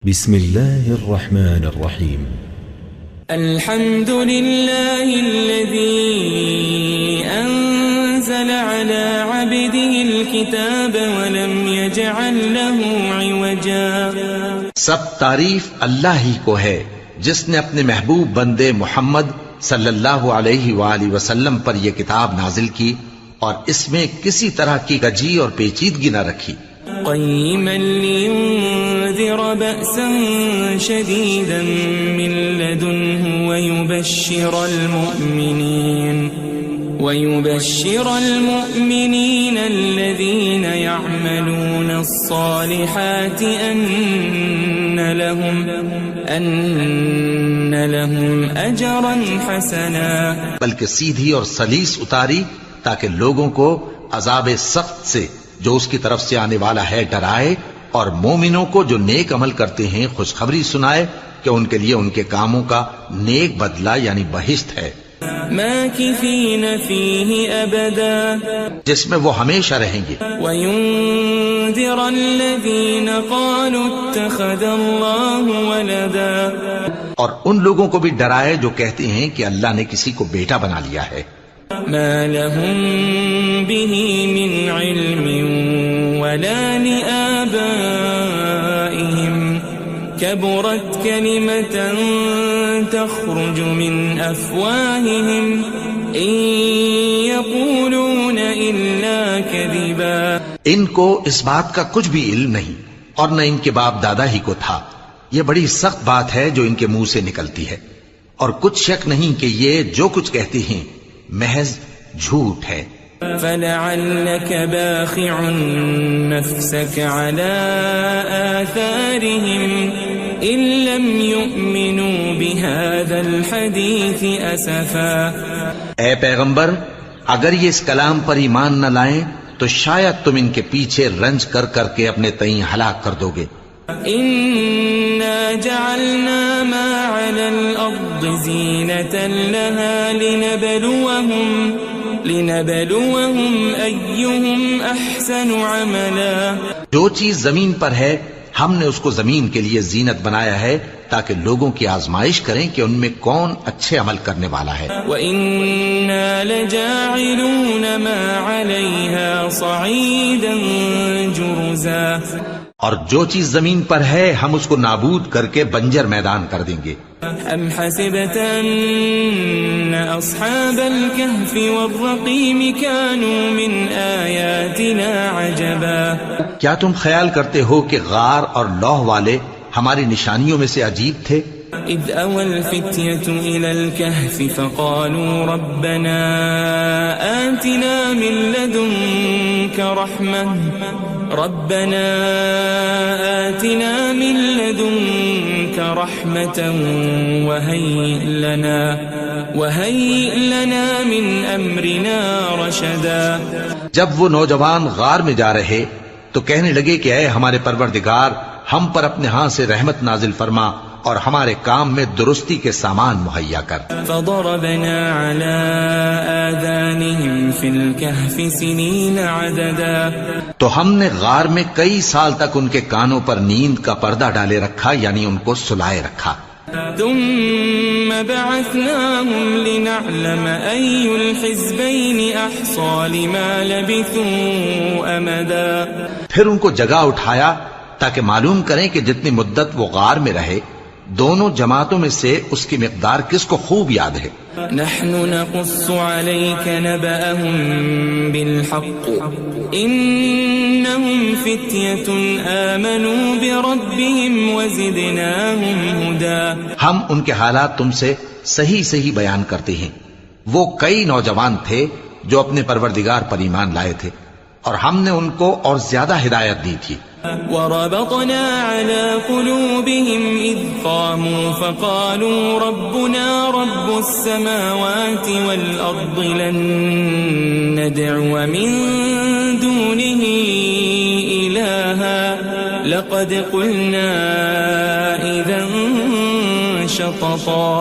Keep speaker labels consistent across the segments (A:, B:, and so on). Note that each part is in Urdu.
A: بسم الله الرحمن الرحيم.
B: الحمد لله الذي أنزل على عبده الكتاب ولم يجعل له عوجا.
C: سب تعریف اللہ ہی کو ہے جس نے اپنے محبوب بندے محمد صلی اللہ علیہ وآلہ وسلم پر یہ کتاب نازل کی اور اس میں کسی طرح کی کجی اور پیچیدگی نہ رکھی.
B: قيما لينذر بأسا شديدا من لدنه ويبشر المؤمنين الذين يعملون الصالحات أن لهم أجرا حسنا.
C: بلکہ سیدھی اور سلیس اتاری تاکہ لوگوں کو عذاب سخت سے جو اس کی طرف سے آنے والا ہے ڈرائے، اور مومنوں کو جو نیک عمل کرتے ہیں خوشخبری سنائے کہ ان کے لیے ان کے کاموں کا نیک بدلہ یعنی بہشت ہے،
B: ماکثین فیہ ابدا،
C: جس میں وہ ہمیشہ رہیں گے.
B: وینذر الذین قالوا اتخذ اللہ ولدا،
C: اور ان لوگوں کو بھی ڈرائے جو کہتے ہیں کہ اللہ نے کسی کو بیٹا بنا لیا ہے.
B: ما لهم به من علم ولا لآبائهم كبرت كلمة تخرج من أفواههم إن يقولون إلا كذبا.
C: ان کو اس بات کا کچھ بھی علم نہیں اور نہ ان کے باپ دادا ہی کو تھا. یہ بڑی سخت بات ہے جو ان کے منہ سے نکلتی ہے، اور کچھ شک نہیں کہ یہ جو کچھ کہتے ہیں محض جھوٹ ہے.
B: فلعلك باخع نفسك على آثارهم إن لم يؤمنوا بهذا الحديث أسفا.
C: اے پیغمبر، اگر یہ اس کلام پر ایمان نہ لائیں تو شاید تم ان کے پیچھے رنج کر کر کے اپنے تئیں ہلاک کر دو گے.
B: إنا جعلنا ما على الأرض زينة لها لنبلوهم أيهم أحسن عملا.
C: جو چیز زمین پر ہے ہم نے اس کو زمین کے لیے زینت بنایا ہے تاکہ لوگوں کی آزمائش کریں کہ ان میں کون اچھے عمل کرنے والا ہے.
B: وَإِنَّا لَجَاعِلُونَ مَا عَلَيْهَا صَعِيدًا جُرُزًا.
C: اور جو چیز زمین پر ہے ہم اس کو نابود کر کے بنجر میدان کر دیں گے.
B: ام حسبت ان اصحاب الكهف والرقيم كانوا من آیاتنا عجبا.
C: کیا تم خیال کرتے ہو کہ غار اور لوح والے ہماری نشانیوں میں سے عجیب تھے؟
B: اذ اوى الفتية الى الكهف فقالوا ربنا آتنا من لدنك رحمة وهيئ لنا من أمرنا رشدا.
C: جب وہ نوجوان غار میں جا رہے تو کہنے لگے کہ اے ہمارے پروردگار، ہم پر اپنے ہاں سے رحمت نازل فرما اور ہمارے کام میں درستی کے سامان مہیا کر.
B: فضربنا على آذانهم في الكهف سنين عددا.
C: تو ہم نے غار میں کئی سال تک ان کے کانوں پر نیند کا پردہ ڈالے رکھا، یعنی ان کو سلائے رکھا.
B: ثم بعثناهم لنعلم أي الحزبين أحصى لما لبثوا أمدا.
C: پھر ان کو جگہ اٹھایا تاکہ معلوم کریں کہ جتنی مدت وہ غار میں رہے دونوں جماعتوں میں سے اس کی مقدار کس کو خوب یاد ہے.
B: نحن نقص عليك نبأهم بالحق إنهم فتية آمنوا بربهم وزدناهم هدى.
C: ہم ان کے حالات تم سے صحیح صحیح بیان کرتے ہیں. وہ کئی نوجوان تھے جو اپنے پروردگار پر ایمان لائے تھے اور ہم نے ان کو اور زیادہ ہدایت دی تھی.
B: وربطنا على قلوبهم إذ قاموا فقالوا ربنا رب السماوات والأرض لن ندعو من دونه إلها لقد قلنا إذا شططا.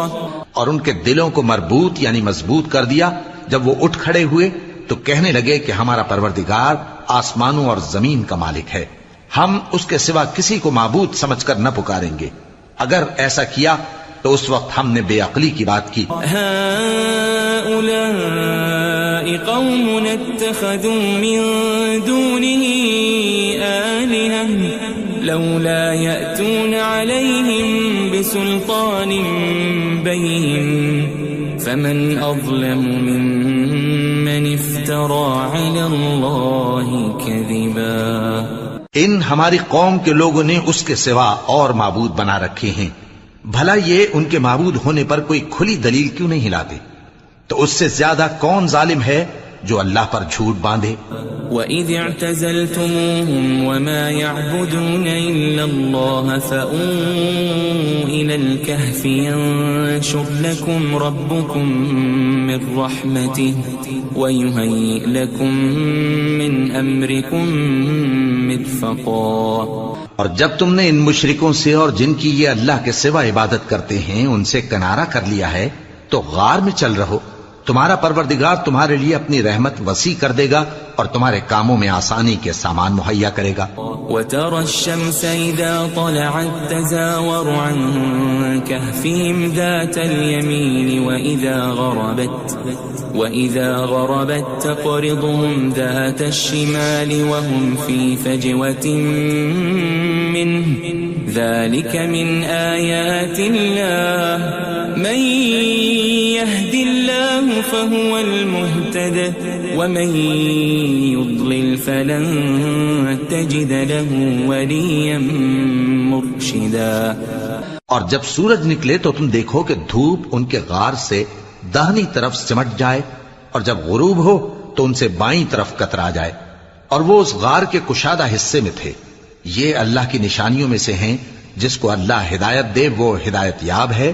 C: اور ان کے دلوں کو مربوط یعنی مضبوط کر دیا. جب وہ اٹھ کھڑے ہوئے تو کہنے لگے کہ ہمارا پروردگار آسمانوں اور زمین کا مالک ہے، ہم اس کے سوا کسی کو معبود سمجھ کر نہ پکاریں گے. اگر ایسا کیا تو اس وقت ہم نے بے عقلی کی بات کی.
B: هؤلاء قوم اتخذوا من دونه آلهة لولا يأتون عليهم بسلطان بين فمن أظلم ممن افترى على الله كذبا.
C: ان ہماری قوم کے لوگوں نے اس کے سوا اور معبود بنا رکھے ہیں. بھلا یہ ان کے معبود ہونے پر کوئی کھلی دلیل کیوں نہیں لاتے؟ تو اس سے زیادہ کون ظالم ہے جو اللہ پر جھوٹ باندھے؟
B: وَإِذِ اعْتَزَلْتُمُوهُمْ وَمَا يَعْبُدُونَ إِلَّا اللَّهَ فَأْوُوا إِلَى الْكَهْفِ يَنشُرْ لَكُمْ رَبُّكُمْ مِنْ رَحْمَتِهِ وَيُهَيِّئْ لَكُمْ مِنْ أَمْرِكُمْ مِرْفَقًا.
C: اور جب تم نے ان مشرکوں سے اور جن کی یہ اللہ کے سوا عبادت کرتے ہیں ان سے کنارہ کر لیا ہے تو غار میں چل رہو. تمہارا پروردگار تمہارے لیے اپنی رحمت وسیع کر دے گا اور تمہارے کاموں میں آسانی کے سامان مہیا کرے گا.
B: وَتَرَى الشَّمْسَ إِذَا طَلَعَتْ تَزَاوَرُ عَنْ كَهْفِهِمْ ذَاتَ الْيَمِينِ وَإِذَا غَرَبَتْ تَقْرِضُهُمْ ذَاتَ الشِّمَالِ وَهُمْ فِي فَجْوَةٍ مِّنْهُ ذَلِكَ مِنْ آيَاتِ اللَّهِ مَنْ يَهْدِ اللَّهُ فَهُوَ الْمُهْتَدِ وَمَنْ يُضْلِلْ فَلَنْ تَجِدَ لَهُ وَلِيًّا مُرْشِدًا.
C: اور جب سورج نکلے تو تم دیکھو کہ دھوپ ان کے غار سے داہنی طرف سمٹ جائے اور جب غروب ہو تو ان سے بائیں طرف کترا جائے اور وہ اس غار کے کشادہ حصے میں تھے. یہ اللہ کی نشانیوں میں سے ہیں. جس کو اللہ ہدایت دے وہ ہدایت یاب ہے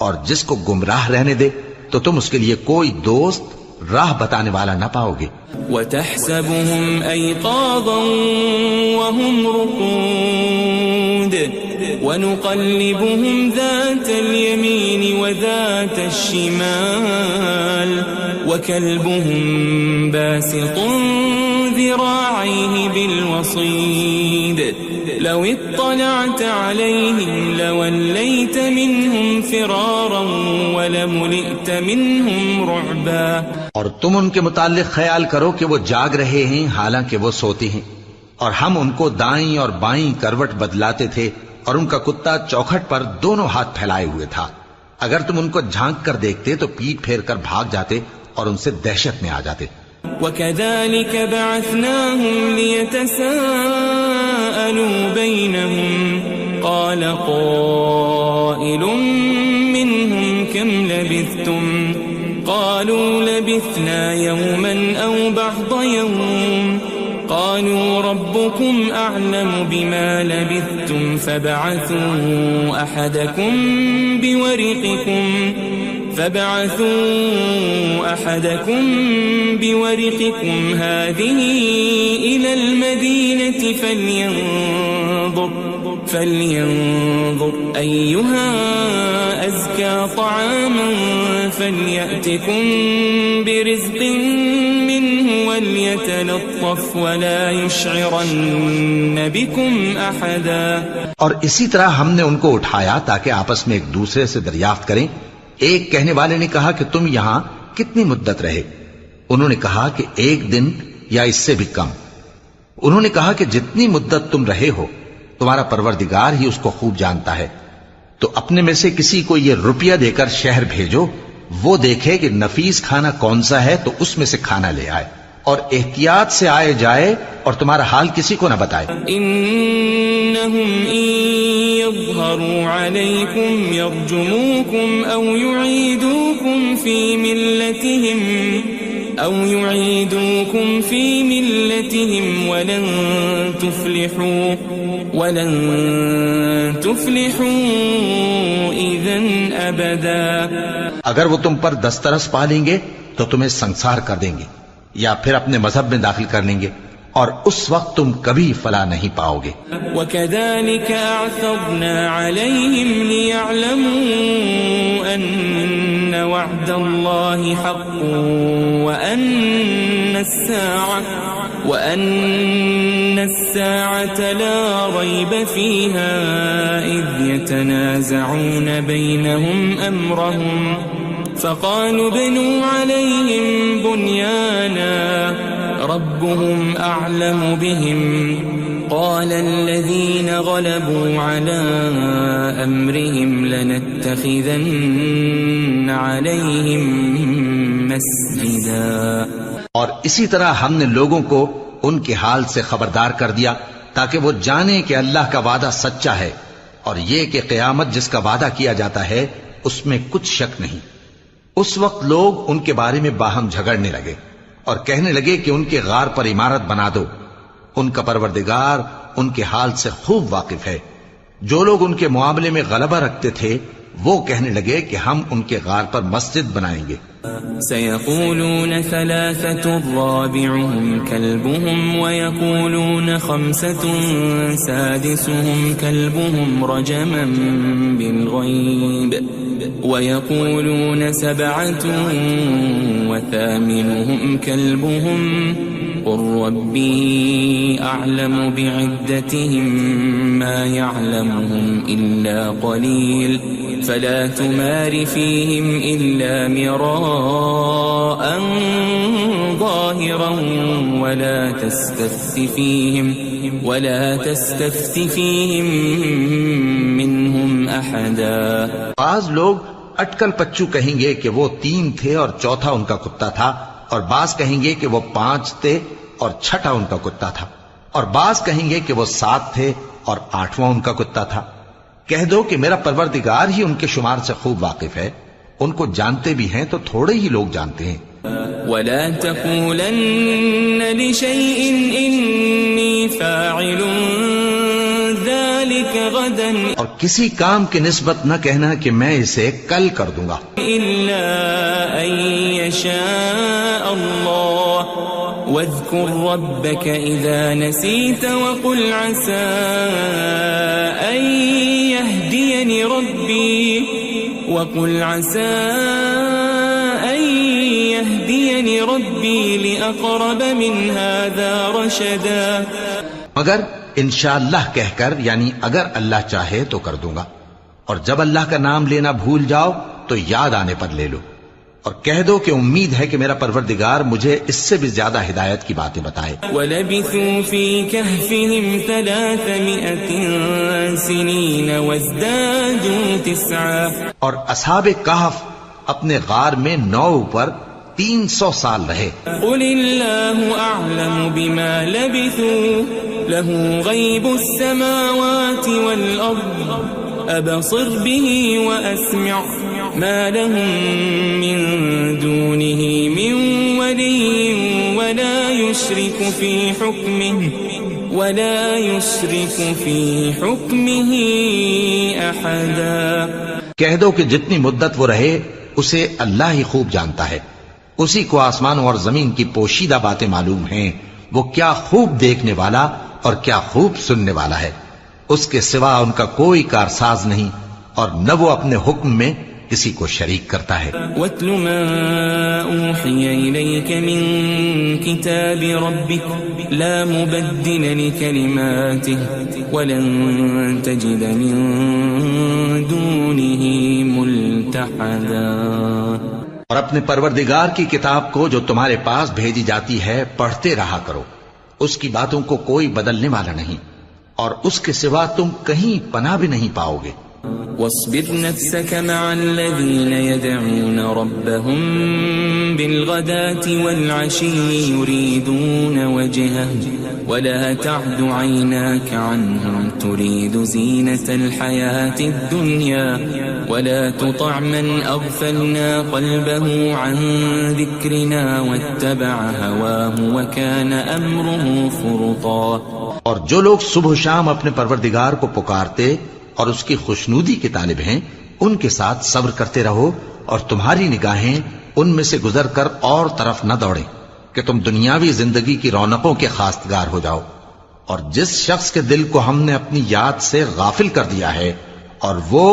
C: اور جس کو گمراہ رہنے دے تو تم اس کے لیے کوئی دوست راہ بتانے والا نہ پاؤ گے.
B: وَتَحْسَبُهُمْ أَيْقَاظًا وَهُمْ رُقُودٌ وَنُقَلِّبُهُمْ ذَاتَ الْيَمِينِ وَذَاتَ الشِّمَالِ وَكَلْبُهُمْ بَاسِطٌ ذِرَاعَيْهِ بِالْوَصِيدِ لَوِ اطَّلَعْتَ عَلَيْهِمْ لَوَلَّيْتَ مِنْهُمْ فِرَارًا وَلَمُلِئْتَ مِنْهُمْ رُعْبًا.
C: اور تم ان کے متعلق خیال کرو کہ وہ جاگ رہے ہیں حالانکہ وہ سوتے ہیں اور ہم ان کو دائیں اور بائیں کروٹ بدلاتے تھے اور ان کا کتا چوکھٹ پر دونوں ہاتھ پھیلائے ہوئے تھا. اگر تم ان کو جھانک کر دیکھتے تو پیٹ پھیر کر بھاگ جاتے اور ان سے دہشت میں آ جاتے.
B: وَكَذَلِكَ بَعَثْنَاهُمْ لِيَتَسَاءَلُوا بَيْنَهُمْ قَالَ قَائِلٌ مِّنْهُمْ كَمْ لَبِثْتُمْ قَالُوا لَبِثْنَا يَوْمًا أَوْ بَعْضَ يَوْمٍ قَالُوا رَبُّكُمْ أَعْلَمُ بِمَا لَبِثْتُمْ فَابْعَثُوا أَحَدَكُمْ بِوَرِقِكُمْ هَذِهِ إِلَى الْمَدِينَةِ فَلْيَنظُرْ أَيُّهَا أَزْكَى طَعَامًا فَلْيَأْتِكُمْ بِرِزْقٍ مِّنْهُ وَلْيَتَلَطَّفْ وَلَا يُشْعِرَنَّ بِكُمْ أَحَدًا.
C: اور اسی طرح ہم نے ان کو اٹھایا تاکہ آپس میں ایک دوسرے سے دریافت کریں. ایک کہنے والے نے کہا کہ تم یہاں کتنی مدت رہے؟ انہوں نے کہا کہ 1 دن یا اس سے بھی کم. انہوں نے کہا کہ جتنی مدت تم رہے ہو تمہارا پروردگار ہی اس کو خوب جانتا ہے. تو اپنے میں سے کسی کو یہ روپیہ دے کر شہر بھیجو، وہ دیکھے کہ نفیس کھانا کون سا ہے تو اس میں سے کھانا لے آئے اور احتیاط سے آئے جائے اور تمہارا حال کسی کو نہ بتائے.
B: انہم ان یظہروا علیکم یرجموکم او یعیدوکم فی ملتہم ولن تفلحوا اذن ابدا.
C: اگر وہ تم پر دسترس پا لیں گے تو تمہیں سنسار کر دیں گے یا پھر اپنے مذہب میں داخل کر لیں گے اور اس وقت تم کبھی فلاح نہیں پاؤ گے.
B: وَكَذَلِكَ أَعْثَرْنَا عَلَيْهِمْ لِيَعْلَمُوا أَنَّ وَعْدَ اللَّهِ حَقٌّ وَأَنَّ وأن الساعة لا ريب فيها إذ يتنازعون بينهم أمرهم فقالوا ابنوا عليهم بنيانا ربهم أعلم بهم قال الذين غلبوا على أمرهم لنتخذن عليهم مسجدا.
C: اور اسی طرح ہم نے لوگوں کو ان کے حال سے خبردار کر دیا تاکہ وہ جانیں کہ اللہ کا وعدہ سچا ہے اور یہ کہ قیامت جس کا وعدہ کیا جاتا ہے اس میں کچھ شک نہیں. اس وقت لوگ ان کے بارے میں باہم جھگڑنے لگے اور کہنے لگے کہ ان کے غار پر عمارت بنا دو. ان کا پروردگار ان کے حال سے خوب واقف ہے. جو لوگ ان کے معاملے میں غلبہ رکھتے تھے وہ کہنے لگے کہ ہم ان کے غار پر مسجد بنائیں گے.
B: سيقولون ثلاثة رابعهم كلبهم ويقولون خمسة سادسهم كلبهم رجما بالغيب ويقولون سبعة وثامنهم كلبهم قل ربي أعلم بعدتهم ما يعلمهم إلا قليل فلا تمار فيهم إلا مراء ظاهرا ولا تستفت فيهم منهم أحدا.
C: بعض لوگ اٹکل پچو کہیں گے کہ وہ 3 تھے اور چوتھا ان کا کتا تھا، اور بعض کہیں گے کہ وہ 5 تھے اور چھٹا ان کا کتا تھا، اور بعض کہیں گے کہ وہ 7 تھے اور 8واں ان کا کتا تھا. کہہ دو کہ میرا پروردگار ہی ان کے شمار سے خوب واقف ہے. ان کو جانتے بھی ہیں تو تھوڑے ہی لوگ جانتے ہیں.
B: ولا تقولن لشيء إني فاعل ذلك غدا
C: اور کسی کام کی نسبت نہ کہنا کہ میں اسے کل کر دوں گا
B: إلا أن يشاء الله واذكر ربك إذا نسيت وقل عسى أن يهديني ربي لأقرب من هذا رشدا.
C: مگر انشاءاللہ کہہ کر، یعنی اگر اللہ چاہے تو کر دوں گا، اور جب اللہ کا نام لینا بھول جاؤ تو یاد آنے پر لے لو، اور کہہ دو کہ امید ہے کہ میرا پروردگار مجھے اس سے بھی زیادہ ہدایت کی باتیں بتائے.
B: وَلَبِثُوا فِي كَهْفِهِمْ 300 سِنِينَ وَازْدَادُوا 9.
C: اور اصحاب کہف اپنے غار میں 9 پر 300 سال رہے.
B: قُلِ اللَّهُ أَعْلَمُ بِمَا لَبِثُوا لَهُ غَيْبُ السَّمَاوَاتِ وَالْأَرْضِ أَبْصِرْ بِهِ وَأَسْمِعْ مَا لَهُم مِّن دُونِهِ مِن وَلِيٍّ وَلَا يُشْرِكُ فِي حُكْمِهِ أَحَدًا.
C: کہہ دو کہ جتنی مدت وہ رہے اسے اللہ ہی خوب جانتا ہے. اسی کو آسمانوں اور زمین کی پوشیدہ باتیں معلوم ہیں. وہ کیا خوب دیکھنے والا اور کیا خوب سننے والا ہے. اس کے سوا ان کا کوئی کارساز نہیں، اور نہ وہ اپنے حکم میں کسی کو شریک کرتا ہے.
B: وَاتْلُ مَا أُوحِيَ إِلَيْكَ مِن كِتَابِ رَبِّكَ لَا مُبَدِّلَ لِكَلِمَاتِهِ وَلَن تَجِدَ مِن دُونِهِ مُلْتَحَدًا.
C: اور اپنے پروردگار کی کتاب کو جو تمہارے پاس بھیجی جاتی ہے پڑھتے رہا کرو. اس کی باتوں کو کوئی بدلنے والا نہیں، اور اس کے سوا تم کہیں پناہ بھی نہیں پاؤ گے.
B: واصبر نفسك مع الذين يدعون ربهم بالغداة والعشي يريدون وجهه ولا تعد عيناك عنهم تريد زينة الحياة الدنيا ولا تطع من أغفلنا قلبه عن ذكرنا واتبع هواه وكان أمره فرطا.
C: اور جو لوگ صبح و شام اپنے پروردگار کو پکارتے اور اس کی خوشنودی کے طالب ہیں ان کے ساتھ صبر کرتے رہو، اور تمہاری نگاہیں ان میں سے گزر کر اور طرف نہ دوڑیں کہ تم دنیاوی زندگی کی رونقوں کے خواستگار ہو جاؤ. اور جس شخص کے دل کو ہم نے اپنی یاد سے غافل کر دیا ہے اور وہ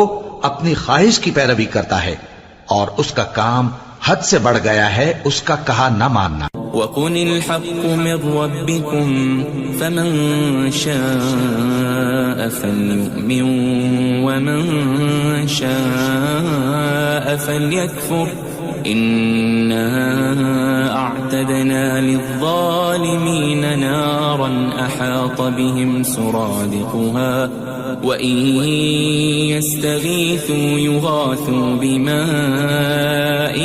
C: اپنی خواہش کی پیروی کرتا ہے اور اس کا کام حد سے بڑھ گیا ہے، اس کا کہا نہ ماننا.
B: وقل الحق من ربكم فمن شاء فليؤمن ومن شاء فليكفر إنا أعتدنا للظالمين نارا أحاط بهم سرادقها وإن يستغيثوا يغاثوا بماء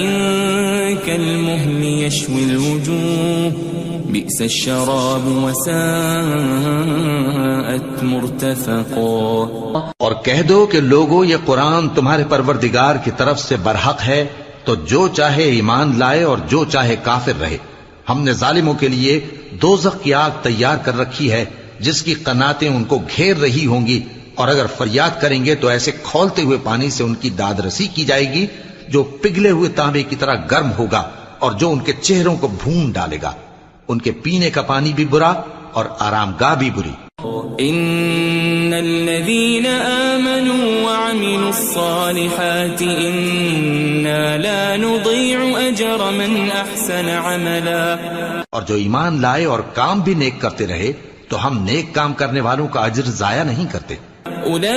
B: كالمهل يشوي الوجوه بئس الشراب وساءت مرتفقا.
C: اور کہہ دو کہ لوگو یہ قرآن تمہارے پروردگار کی طرف سے برحق ہے، تو جو چاہے ایمان لائے اور جو چاہے کافر رہے. ہم نے ظالموں کے لیے دوزخ کی آگ تیار کر رکھی ہے جس کی قناتیں ان کو گھیر رہی ہوں گی، اور اگر فریاد کریں گے تو ایسے کھولتے ہوئے پانی سے ان کی داد رسی کی جائے گی جو پگھلے ہوئے تانبے کی طرح گرم ہوگا اور جو ان کے چہروں کو بھون ڈالے گا. ان کے پینے کا پانی بھی برا اور آرام گاہ بھی بری.
B: ان الذين آمنوا وعملوا الصالحات انا لا نضيع اجر من احسن عملا.
C: اور جو ایمان لائے اور کام بھی نیک کرتے رہے تو ہم نیک کام کرنے والوں کا اجر ضائع نہیں کرتے.
B: اولئك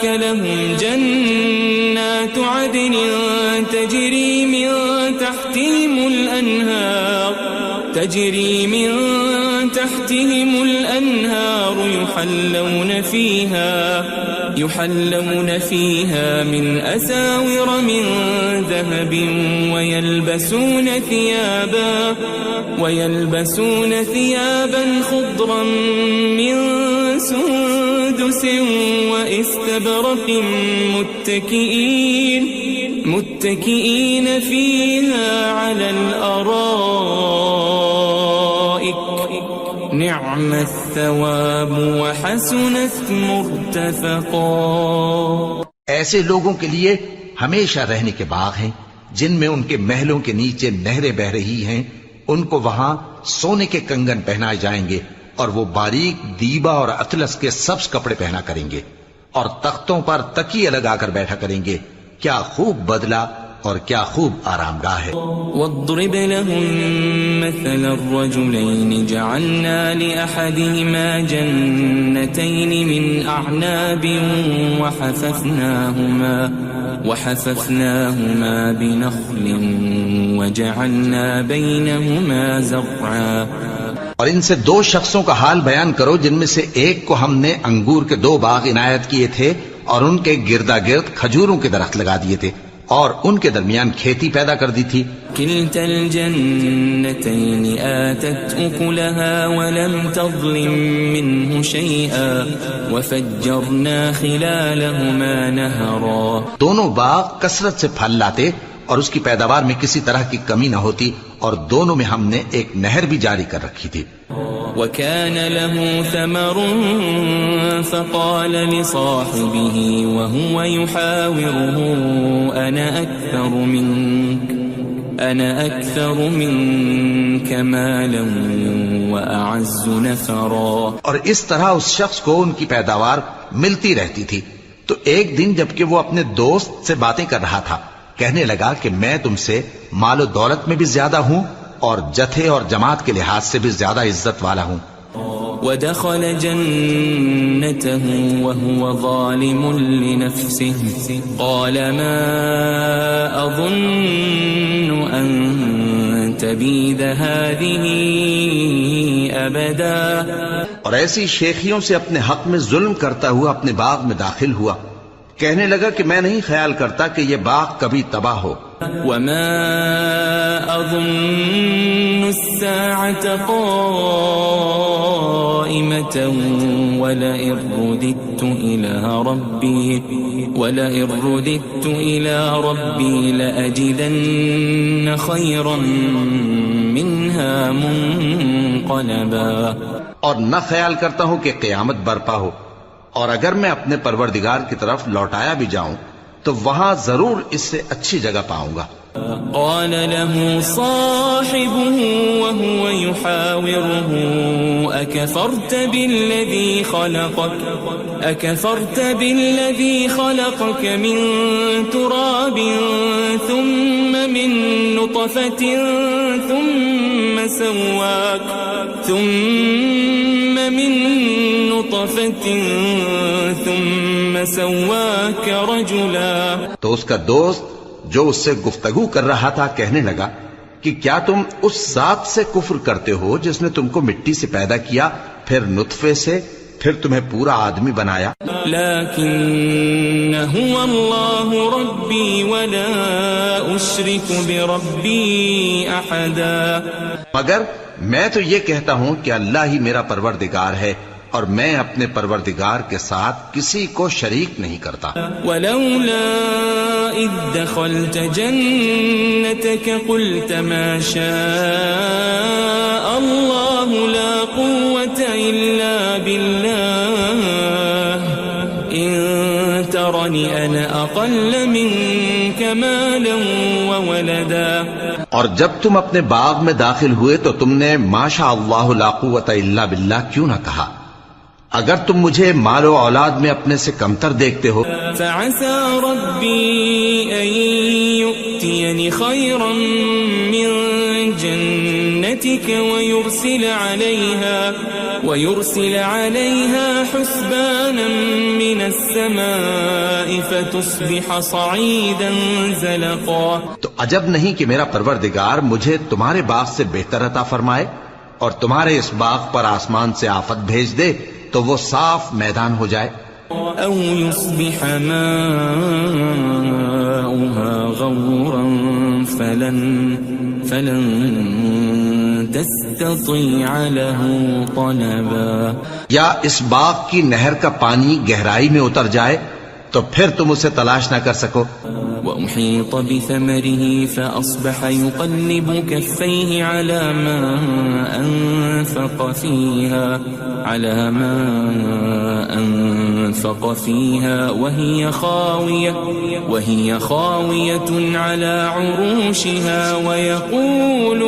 B: لهم جنات عدن تجري من تحتهم الأنهار يحلون فيها من أساور من ذهب ويلبسون ثيابا خضرا من سندس واستبرق متكئين فيها على الأرائك نعم الثواب وحسنت مرتفقا.
C: ایسے لوگوں کے لیے ہمیشہ رہنے کے باغ ہیں جن میں ان کے محلوں کے نیچے نہریں بہ رہی ہیں. ان کو وہاں سونے کے کنگن پہنائے جائیں گے اور وہ باریک دیبا اور اطلس کے سبز کپڑے پہنا کریں گے اور تختوں پر تکیے لگا کر بیٹھا کریں گے. کیا خوب بدلہ اور کیا خوب آرام گاہ ہے.
B: واضرب لهم مثل الرجلين جعلنا لأحدهما جنتين من أعناب وحففناهما بنخل وجعلنا بينهما زرعا.
C: اور ان سے دو شخصوں کا حال بیان کرو جن میں سے ایک کو ہم نے انگور کے 2 باغ عنایت کیے تھے اور ان کے گردا گرد کھجوروں کے درخت لگا دیے تھے اور ان کے درمیان کھیتی پیدا کر دی تھی.
B: كلتا الجنتين آتت أكلها ولم تظلم منه شيئا وفجرنا خلالهما نهرا.
C: دونوں باغ کثرت سے پھل لاتے اور اس کی پیداوار میں کسی طرح کی کمی نہ ہوتی اور دونوں میں ہم نے ایک نہر بھی جاری کر رکھی تھی.
B: وكان له ثمر فقال لصاحبه وهو يحاوره أنا أكثر منك مالا وأعز نفرا.
C: اور اس طرح اس شخص کو ان کی پیداوار ملتی رہتی تھی. تو ایک دن جبکہ وہ اپنے دوست سے باتیں کر رہا تھا کہنے لگا کہ میں تم سے مال و دولت میں بھی زیادہ ہوں اور جتھے اور جماعت کے لحاظ سے بھی زیادہ عزت والا ہوں.
B: ودخل جنته وهو ظالم لنفسه قال ما أظن أن تبيد هذه أبدا.
C: اور ایسی شیخیوں سے اپنے حق میں ظلم کرتا ہوا اپنے باغ میں داخل ہوا. کہنے لگا کہ میں نہیں خیال کرتا کہ یہ باغ کبھی تباہ ہو.
B: وما أظن الساعة قائمة ولئن رددت إلى ربي لأجدن خيرا منها منقلبا.
C: اور نہ خیال کرتا ہوں کہ قیامت برپا ہو، اور اگر میں اپنے پروردگار کی طرف لوٹایا بھی جاؤں تو وہاں ضرور اس سے اچھی جگہ پاؤں گا۔
B: قال له صاحبه وهو يحاوره أكفرت بالذي خلقك من تراب ثم من نطفة ثم سواك رجلا۔
C: تو اس کا دوست جو اس سے گفتگو کر رہا تھا کہنے لگا کہ کیا تم اس ذات سے کفر کرتے ہو جس نے تم کو مٹی سے پیدا کیا، پھر نطفے سے، پھر تمہیں پورا آدمی بنایا؟
B: لیکن هو اللہ ربی ولا اشرک بربی احدا،
C: مگر میں تو یہ کہتا ہوں کہ اللہ ہی میرا پروردگار ہے اور میں اپنے پروردگار کے ساتھ کسی کو شریک نہیں کرتا۔
B: ولولا اذ دخلت جنتك قلت ما شاء الله لا قوة الا بالله ان ترني انا اقل منك مالا وولدا۔
C: اور جب تم اپنے باغ میں داخل ہوئے تو تم نے ما شاء اللہ لا قوت الا باللہ کیوں نہ کہا؟ اگر تم مجھے مال و اولاد میں اپنے سے کمتر دیکھتے ہو۔
B: فعسى ربي ان يؤتيني خيرا من جنتك ويرسل عليها حسبانا من السماء فتصبح صعيدا زلقا۔
C: تو عجب نہیں کہ میرا پروردگار مجھے تمہارے باغ سے بہتر عطا فرمائے اور تمہارے اس باغ پر آسمان سے آفت بھیج دے تو وہ صاف میدان ہو جائے۔
B: او يصبح ماؤها غورا فلن تستطيع له طلبا،
C: یا اس باغ کی نہر کا پانی گہرائی میں اتر جائے تو پھر تم اسے تلاش نہ کر سکو۔
B: وأحيط بثمره فأصبح يقلب كفيه على ما أنفق فيها وهي خاوية على عروشها ويقول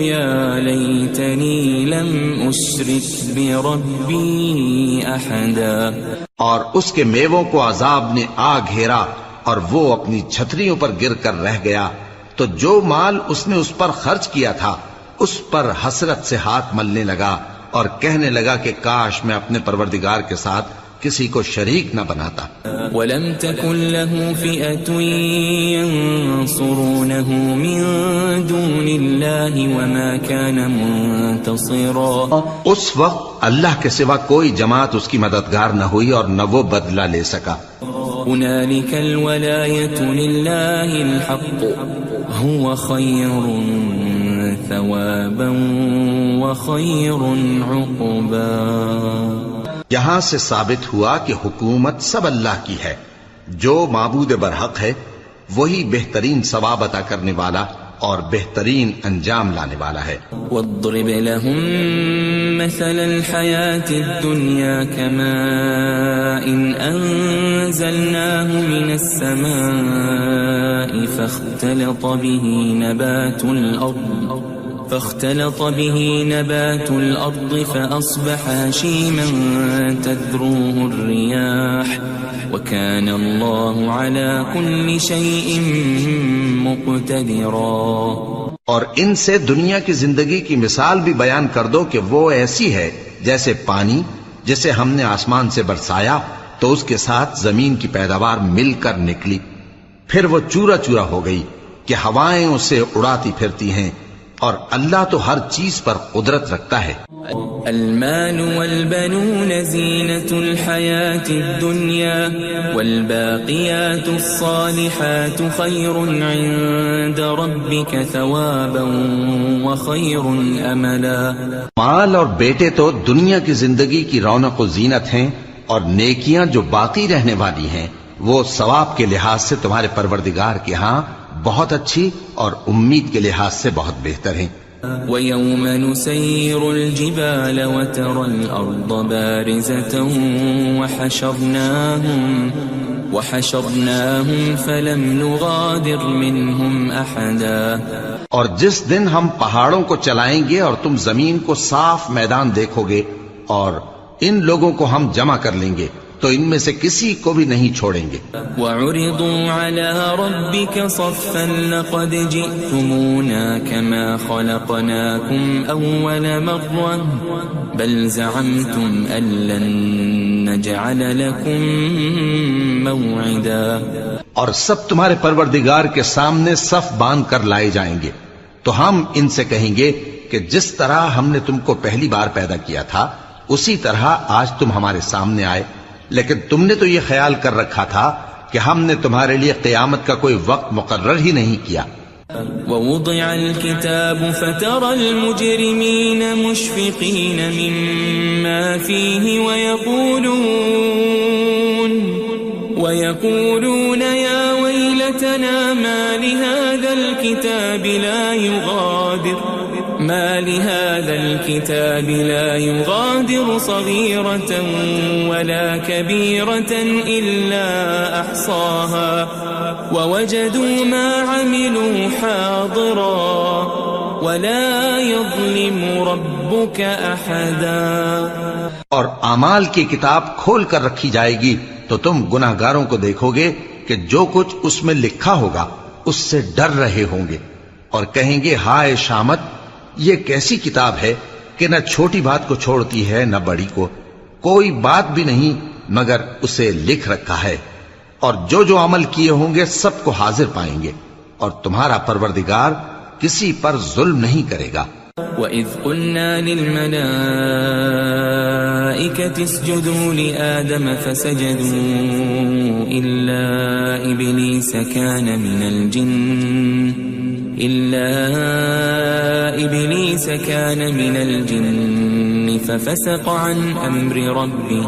B: يا ليتني لم أشرك بربي أحدا۔
C: اور اس کے میووں کو عذاب نے آ گھیرا اور وہ اپنی چھتریوں پر گر کر رہ گیا، تو جو مال اس نے اس پر خرچ کیا تھا اس پر حسرت سے ہاتھ ملنے لگا اور کہنے لگا کہ کاش میں اپنے پروردگار کے ساتھ کسی کو شریک نہ بناتا۔
B: وَلَمْ تَكُنْ لَهُ فِئَةٌ يَنْصُرُونَهُ مِنْ دُونِ اللَّهِ وَمَا كَانَ مُنْتَصِرًا۔
C: اس وقت اللہ کے سوا کوئی جماعت اس کی مددگار نہ ہوئی اور نہ وہ بدلہ لے سکا۔
B: هُنَالِكَ الْوَلَایَةُ لِلَّهِ الْحَقُّ هُوَ خَيْرٌ ثَوَابًا وَخَيْرٌ عُقْبًا۔
C: یہاں سے ثابت ہوا کہ حکومت سب اللہ کی ہے، جو معبود برحق ہے وہی بہترین ثواب عطا کرنے والا اور بہترین انجام لانے والا ہے۔
B: وَاضْرِبْ لَهُم مَّثَلَ الْحَيَاةِ الدُّنْيَا كَمَاءٍ أَنزَلْنَاهُ مِنَ السَّمَاءِ فاختلط به نبات الأرض فأصبح هشيما تذروه الرياح وكان الله على كل شيء مقتدرا۔
C: اور ان سے دنیا کی زندگی کی مثال بھی بیان کر دو کہ وہ ایسی ہے جیسے پانی جسے ہم نے آسمان سے برسایا تو اس کے ساتھ زمین کی پیداوار مل کر نکلی، پھر وہ چورا چورا ہو گئی کہ ہوائیں اسے اڑاتی پھرتی ہیں، اور اللہ تو ہر چیز پر قدرت رکھتا ہے۔
B: المال والبنون زینة الحیاة الدنیا والباقیات الصالحات خیر عند ربک ثوابا وخیر املا۔
C: مال اور بیٹے تو دنیا کی زندگی کی رونق و زینت ہیں، اور نیکیاں جو باقی رہنے والی ہیں وہ ثواب کے لحاظ سے تمہارے پروردگار کے ہاں بہت اچھی اور امید کے لحاظ سے بہت بہتر ہیں۔
B: ويوم نسير الجبال وترى الأرض بارزة وحشرناهم فلم نغادر منهم أحدا.
C: اور جس دن ہم پہاڑوں کو چلائیں گے اور تم زمین کو صاف میدان دیکھو گے اور ان لوگوں کو ہم جمع کر لیں گے تو ان میں سے کسی کو بھی نہیں چھوڑیں گے.
B: وَعُرِضُوا عَلَى رَبِّكَ صَفًّا لَقَدْ جِئْتُمُونَا كَمَا خَلَقْنَاكُمْ أَوَّلَ مَرَّةٍ بَلْ زَعَمْتُمْ أَن لَّن نَّجْعَلَ لَكُم مَّوْعِدًا.
C: اور سب تمہارے پروردگار کے سامنے صف باندھ کر لائے جائیں گے تو ہم ان سے کہیں گے کہ جس طرح ہم نے تم کو پہلی بار پیدا کیا تھا اسی طرح آج تم ہمارے سامنے آئے، لیکن تم نے تو یہ خیال کر رکھا تھا کہ ہم نے تمہارے لیے قیامت کا کوئی وقت مقرر ہی نہیں کیا.
B: ووضع الكتاب فترى المجرمين مشفقين مما فيه ويقولون يا ويلتنا ما لهذا الكتاب لا يغادر صغيرة ولا كبيرة إلا أحصاها ووجدوا ما عملوا حاضرا ولا يظلم ربك أحدا.
C: اور اعمال کی کتاب کھول کر رکھی جائے گی تو تم گناہگاروں کو دیکھو گے کہ جو کچھ اس میں لکھا ہوگا اس سے ڈر رہے ہوں گے اور کہیں گے ہائے شامت، یہ کیسی کتاب ہے کہ نہ چھوٹی بات کو چھوڑتی ہے نہ بڑی کو، کوئی بات بھی نہیں مگر اسے لکھ رکھا ہے، اور جو جو عمل کیے ہوں گے سب کو حاضر پائیں گے، اور تمہارا پروردگار کسی پر ظلم نہیں کرے گا.
B: وَإِذْ قُلْنَا لِلْمَلَائِكَةِ اسْجُدُوا لِآدَمَ فَسَجَدُوا إِلَّا إِبْلِيسَ كَانَ مِنَ الْجِنِّ فَفَسَقَ عَنْ أَمْرِ رَبِّهِ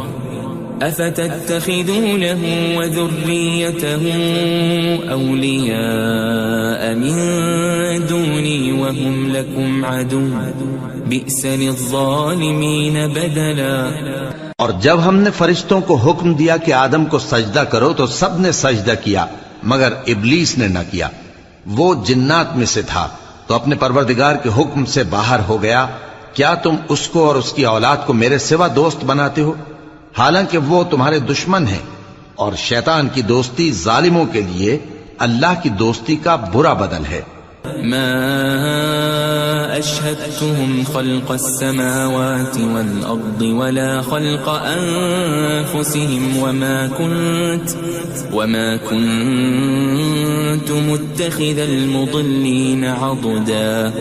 B: أَفَتَتَّخِذُونَهُ وَذُرِّيَّتَهُ أَوْلِيَاءَ مِن دُونِي وَهُمْ لَكُمْ عَدُوٌّ بِئْسَ لِلظَّالِمِينَ بَدَلًا.
C: اور جب ہم نے فرشتوں کو حکم دیا کہ آدم کو سجدہ کرو تو سب نے سجدہ کیا مگر ابلیس نے نہ کیا، وہ جنات میں سے تھا تو اپنے پروردگار کے حکم سے باہر ہو گیا. کیا تم اس کو اور اس کی اولاد کو میرے سوا دوست بناتے ہو حالانکہ وہ تمہارے دشمن ہیں، اور شیطان کی دوستی ظالموں کے لیے اللہ کی دوستی کا برا بدل ہے.
B: ما أشهدتهم خلق السماوات والأرض ولا خلق أنفسهم وما كنت متخذ المضلين عضدا.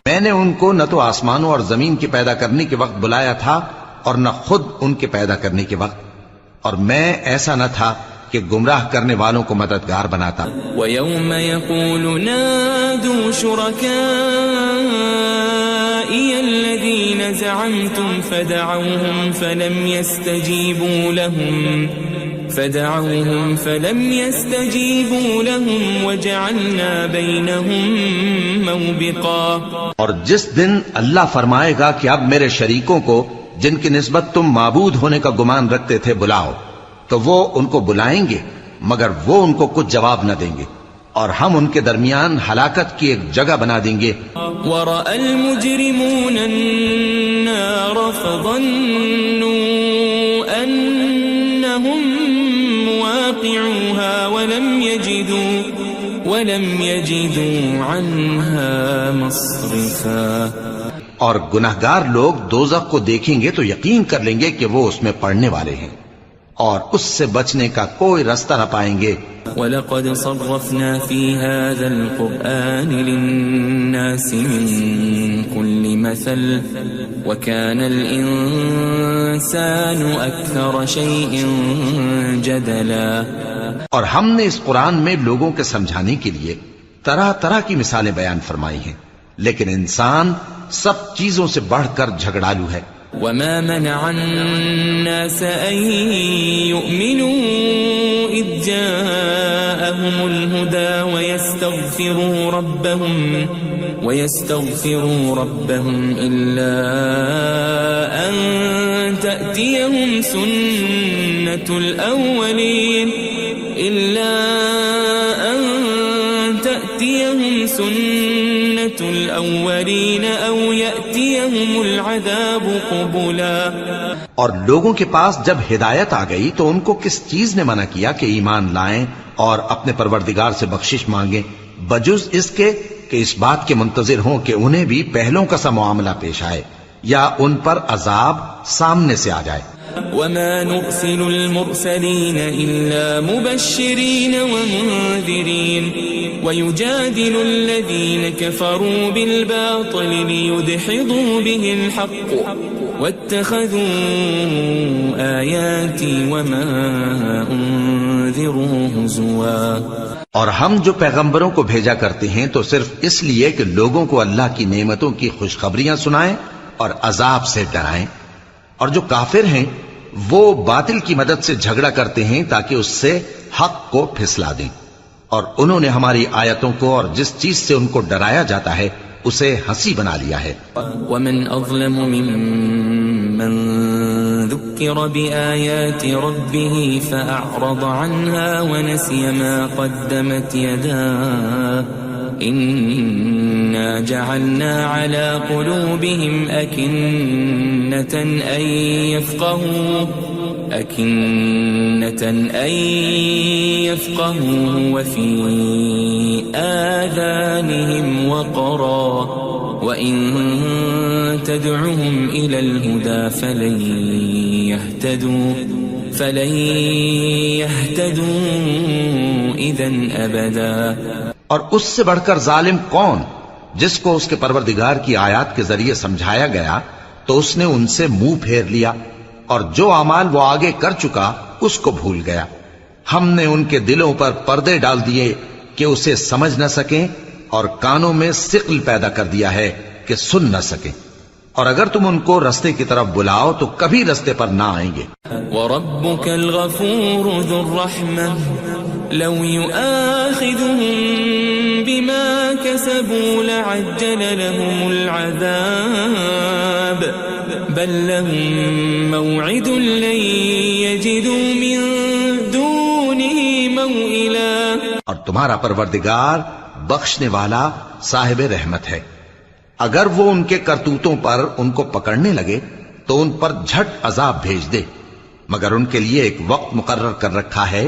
C: میں نے ان کو نہ تو آسمانوں اور زمین کے پیدا کرنے کے وقت بلایا تھا اور نہ خود ان کے پیدا کرنے کے وقت، اور میں ایسا نہ تھا کہ گمراہ کرنے والوں کو مددگار بناتا.
B: وَيَوْمَ يَقُولُ نَادُوا شُرَكَائِيَ الَّذِينَ زَعَمْتُمْ فَدَعَوْهُمْ فَلَمْ يَسْتَجِيبُوا لَهُمْ وَجَعَلْنَا بَيْنَهُمْ مَوْبِقًا.
C: اور جس دن اللہ فرمائے گا کہ اب میرے شریکوں کو جن کی نسبت تم معبود ہونے کا گمان رکھتے تھے بلاؤ، تو وہ ان کو بلائیں گے مگر وہ ان کو کچھ جواب نہ دیں گے، اور ہم ان کے درمیان ہلاکت کی ایک جگہ بنا دیں گے.
B: وَرَأَى الْمُجْرِمُونَ النَّارَ فَظَنُّوا أَنَّهُمْ مُوَاقِعُوهَا وَلَمْ يَجِدُوا عَنْهَا مَصْرِفًا.
C: اور گناہگار لوگ دوزخ کو دیکھیں گے تو یقین کر لیں گے کہ وہ اس میں پڑنے والے ہیں اور اس سے بچنے کا کوئی راستہ نہ پائیں گے.
B: وَلَقَدْ صَرَّفْنَا فِي هَذَا الْقُرْآنِ لِلنَّاسِ مِنْ كُلِّ مَثَلٍ وَكَانَ الْإِنسَانُ أَكْثَرَ شَيْءٍ جَدَلًا.
C: اور ہم نے اس قرآن میں لوگوں کے سمجھانے کے لیے طرح طرح کی مثالیں بیان فرمائی ہیں، لیکن انسان سب چیزوں سے بڑھ کر جھگڑالو ہے.
B: وَمَا مَنَعَ النَّاسَ أَن يُؤْمِنُوا إِذْ جَاءَهُمُ الْهُدَى ويستغفروا ربهم إلا أن تأتيهم سنة الأولين أو يأتيهم العذاب قبلا.
C: اور لوگوں کے پاس جب ہدایت آ گئی تو ان کو کس چیز نے منع کیا کہ ایمان لائیں اور اپنے پروردگار سے بخشش مانگیں بجز اس کے کہ اس بات کے منتظر ہوں کہ انہیں بھی پہلوں کا سا معاملہ پیش آئے یا ان پر عذاب سامنے سے آ جائے.
B: وما نرسل المرسلين إلا مبشرين ومنذرين ويجادل الذين كفروا بالباطل ليدحضوا به الحق واتخذوا آياتي وما أنذروا هزوا.
C: اور ہم جو پیغمبروں کو بھیجا کرتے ہیں تو صرف اس لیے کہ لوگوں کو اللہ کی نعمتوں کی خوشخبریاں سنائیں اور عذاب سے ڈرائیں. اور جو کافر ہیں وہ باطل کی مدد سے جھگڑا کرتے ہیں تاکہ اس سے حق کو پھسلا دیں. اور انہوں نے ہماری آیتوں کو اور جس چیز سے ان کو ڈرایا جاتا ہے اسے ہنسی بنا لیا ہے.
B: ومن اظلم ممن ذكر بآيات ربه فأعرض عنها ونسي ما قدمت يداه إنا جعلنا على قلوبهم أكنة أن يفقهوا وفي آذانهم وقرا وإن تدعهم إلى الهدى فلن يهتدوا إذن أبدا.
C: اور اس سے بڑھ کر ظالم کون جس کو اس کے پروردگار کی آیات کے ذریعے سمجھایا گیا تو اس نے ان سے منہ پھیر لیا اور جو اعمال وہ آگے کر چکا اس کو بھول گیا. ہم نے ان کے دلوں پر پردے ڈال دیے کہ اسے سمجھ نہ سکیں اور کانوں میں ثقل پیدا کر دیا ہے کہ سن نہ سکیں. اور اگر تم ان کو رستے کی طرف بلاؤ تو کبھی رستے پر نہ آئیں گے.
B: وَرَبُّكَ الْغَفُورُ ذُو الرَّحْمَةِ لَوْ يُؤَاخِذُهُم بِمَا كَسَبُوا لَعَجَّلَ لَهُمُ الْعَذَابَ بَل لَّهُم مَّوْعِدٌ لَّن يَجِدُوا مِن دُونِهِ مَوْئِلًا.
C: اور تمہارا پروردگار بخشنے والا صاحب رحمت ہے. اگر وہ ان کے کرتوتوں پر ان کو پکڑنے لگے تو ان پر جھٹ عذاب بھیج دے مگر ان کے لیے ایک وقت مقرر کر رکھا ہے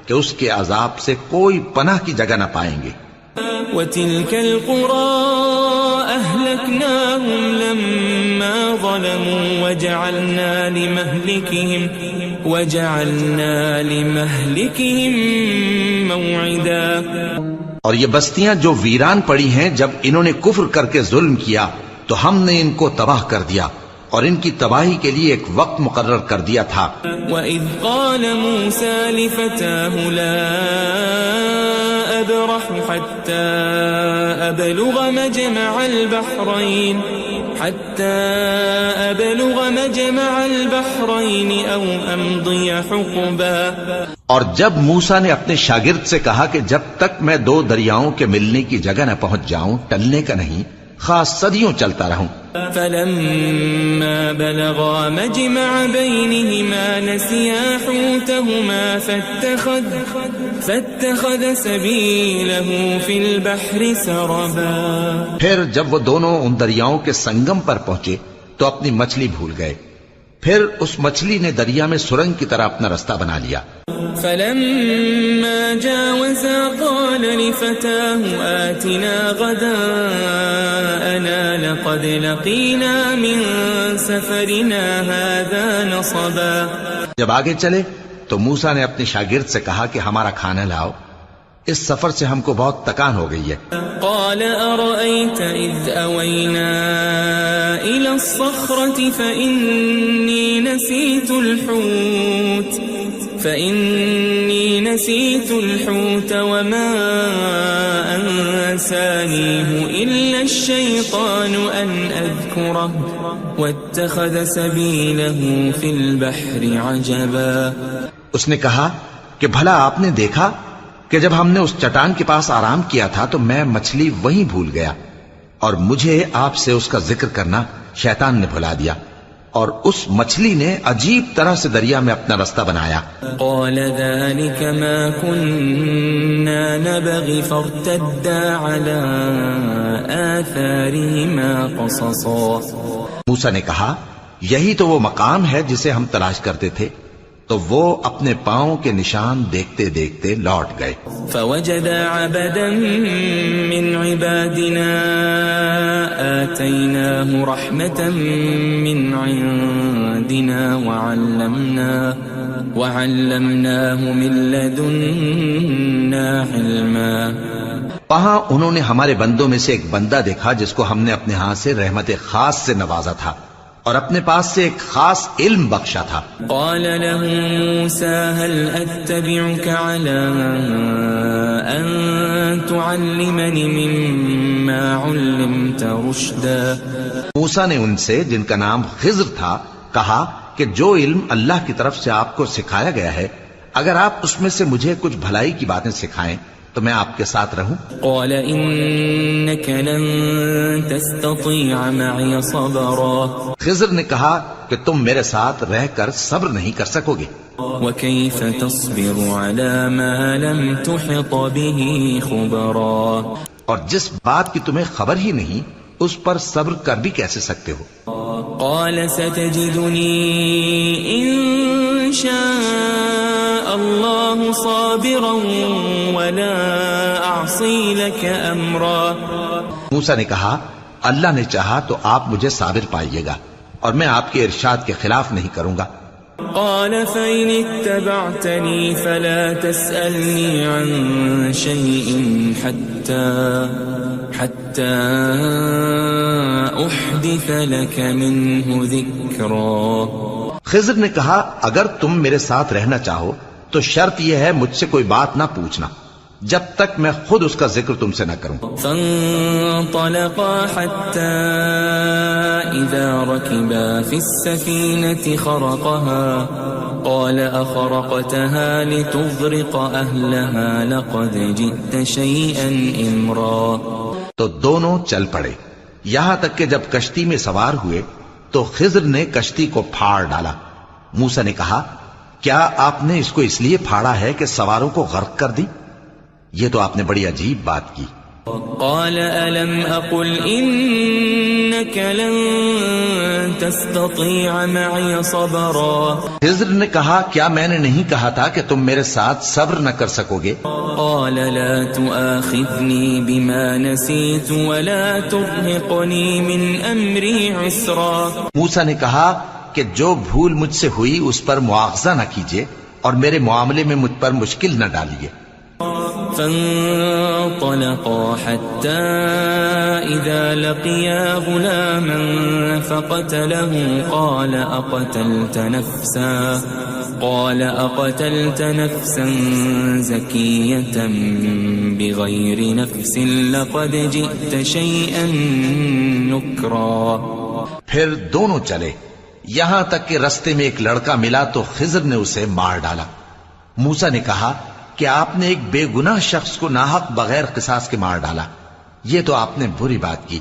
C: کہ اس کے عذاب سے کوئی پناہ کی جگہ نہ پائیں گے.
B: وَتِلْكَ الْقُرَىٰ أَهْلَكْنَاهُمْ لَمَّا ظَلَمُوا وَجَعَلْنَا لِمَهْلِكِهِمْ مَوْعِدًا.
C: اور یہ بستیاں جو ویران پڑی ہیں جب انہوں نے کفر کر کے ظلم کیا تو ہم نے ان کو تباہ کر دیا اور ان کی تباہی کے لیے ایک وقت مقرر کر دیا تھا.
B: وَإِذْ قَالَ مُوسَى لِفَتَاهُ لَا أَبْرَحُ حَتَّى أَبْلُغَ مَجْمَعَ الْبَحْرَيْنِ أَوْ أَمْضِيَ حُقُبًا.
C: اور جب موسیٰ نے اپنے شاگرد سے کہا کہ جب تک میں دو دریاؤں کے ملنے کی جگہ نہ پہنچ جاؤں ٹلنے کا نہیں خاص صدیوں چلتا رہوں.
B: فَلَمَّا بَلَغَا مَجْمَعَ بَيْنِهِمَا نَسِيَا حُوتَهُمَا فَاتَّخَذَ سَبِيلَهُ فِي الْبَحْرِ سَرَبًا.
C: پھر جب وہ دونوں ان دریاؤں کے سنگم پر پہنچے تو اپنی مچھلی بھول گئے. پھر اس مچھلی نے دریا میں سرنگ کی طرح اپنا رستہ بنا لیا.
B: فَلَمَّا جَاوَزَا قَالَ لِفَتَاهُ آتِنَا غَدَاءَنَا لَقَدْ لَقِينَا مِن سَفَرِنَا هَذَا نَصَبًا.
C: جب آگے چلے تو موسیٰ نے اپنے شاگرد سے کہا کہ ہمارا کھانا لاؤ اس سفر سے ہم کو بہت تکان ہو گئی ہے.
B: قال أرأيت إذ أوينا إلى الصخرة فإني نسيت الحوت وما أنسانيه إلا الشيطان أن أذكره واتخذ سبيله في البحر عجبا.
C: اس نے کہا کہ بھلا آپ نے دیکھا کہ جب ہم نے اس چٹان کے پاس آرام کیا تھا تو میں مچھلی وہیں بھول گیا اور مجھے آپ سے اس کا ذکر کرنا شیطان نے بھلا دیا، اور اس مچھلی نے عجیب طرح سے دریا میں اپنا رستہ بنایا۔
B: قال ذلك ما كنا نبغي فارتدا على آثارهما قصصا۔
C: موسیٰ نے کہا یہی تو وہ مقام ہے جسے ہم تلاش کرتے تھے، تو وہ اپنے پاؤں کے نشان دیکھتے دیکھتے لوٹ گئے۔
B: فوجد عبدا من عبادنا آتيناه رحمة من عندنا وعلمناه من لدنا علما۔
C: وہاں انہوں نے ہمارے بندوں میں سے ایک بندہ دیکھا جس کو ہم نے اپنے ہاں سے رحمت خاص سے نوازا تھا اور اپنے پاس سے ایک خاص علم بخشا تھا۔
B: قال له موسى هل أتبعك على أن تعلمني مما علمت رشدا۔
C: موسیٰ نے ان سے جن کا نام خضر تھا کہا کہ جو علم اللہ کی طرف سے آپ کو سکھایا گیا ہے، اگر آپ اس میں سے مجھے کچھ بھلائی کی باتیں سکھائیں تو میں آپ کے ساتھ رہوں۔
B: قال إنك لن تستطيع معي صبرا۔
C: خضر نے کہا کہ تم میرے ساتھ رہ کر صبر نہیں کر سکو گے۔
B: وكيف تصبر على ما لم تحط به خبرا۔
C: اور جس بات کی تمہیں خبر ہی نہیں اس پر صبر کر بھی کیسے سکتے ہو؟
B: قال ستجدني إن شاء الله صابرا ولا أعصي لك أمرا۔
C: موسیٰ نے کہا اللہ نے چاہا تو آپ مجھے صابر پائیے گا اور میں آپ کے ارشاد کے خلاف نہیں کروں گا۔
B: قال فإن اتبعتني فلا تسألني عن شيء حتى أحدث لك منه ذكرا۔
C: خضر نے کہا اگر تم میرے ساتھ رہنا چاہو تو شرط یہ ہے مجھ سے کوئی بات نہ پوچھنا جب تک میں خود اس کا ذکر تم سے نہ کروں۔
B: فانطلقا حتى إذا ركبا في السفينة خرقها قال أخرقتها لتغرق أهلها لقد جئت شيئا إمرا۔
C: تو دونوں چل پڑے یہاں تک کہ جب کشتی میں سوار ہوئے تو خضر نے کشتی کو پھاڑ ڈالا۔ موسیٰ نے کہا کیا آپ نے اس کو اس لیے پھاڑا ہے کہ سواروں کو غرق کر دی؟ یہ تو آپ نے بڑی عجیب بات کی۔
B: قال ألم أقل إنك لن تستطيع معي صبرا۔
C: خضر نے کہا کیا میں نے نہیں کہا تھا کہ تم میرے ساتھ صبر نہ کر سکو گے؟
B: قال لا تؤاخذني بما نسيت ولا ترهقني من أمري عسرا۔
C: موسیٰ نے کہا کہ جو بھول مجھ سے ہوئی اس پر مواخذہ نہ کیجیے اور میرے معاملے میں مجھ پر مشکل نہ ڈالیے۔
B: فانطلقا حتى إذا لقيا غلاما فقتله قال أقتلت نفسا زكية بغير نفس لقد جئت شيئا نكرا۔
C: پھر دونوں چلے یہاں تک کہ رستے میں ایک لڑکا ملا تو خضر نے اسے مار ڈالا۔ موسیٰ نے کہا کہ آپ نے ایک بے گناہ شخص کو ناحق بغیر قصاص کے مار ڈالا، یہ تو آپ نے بری بات کی۔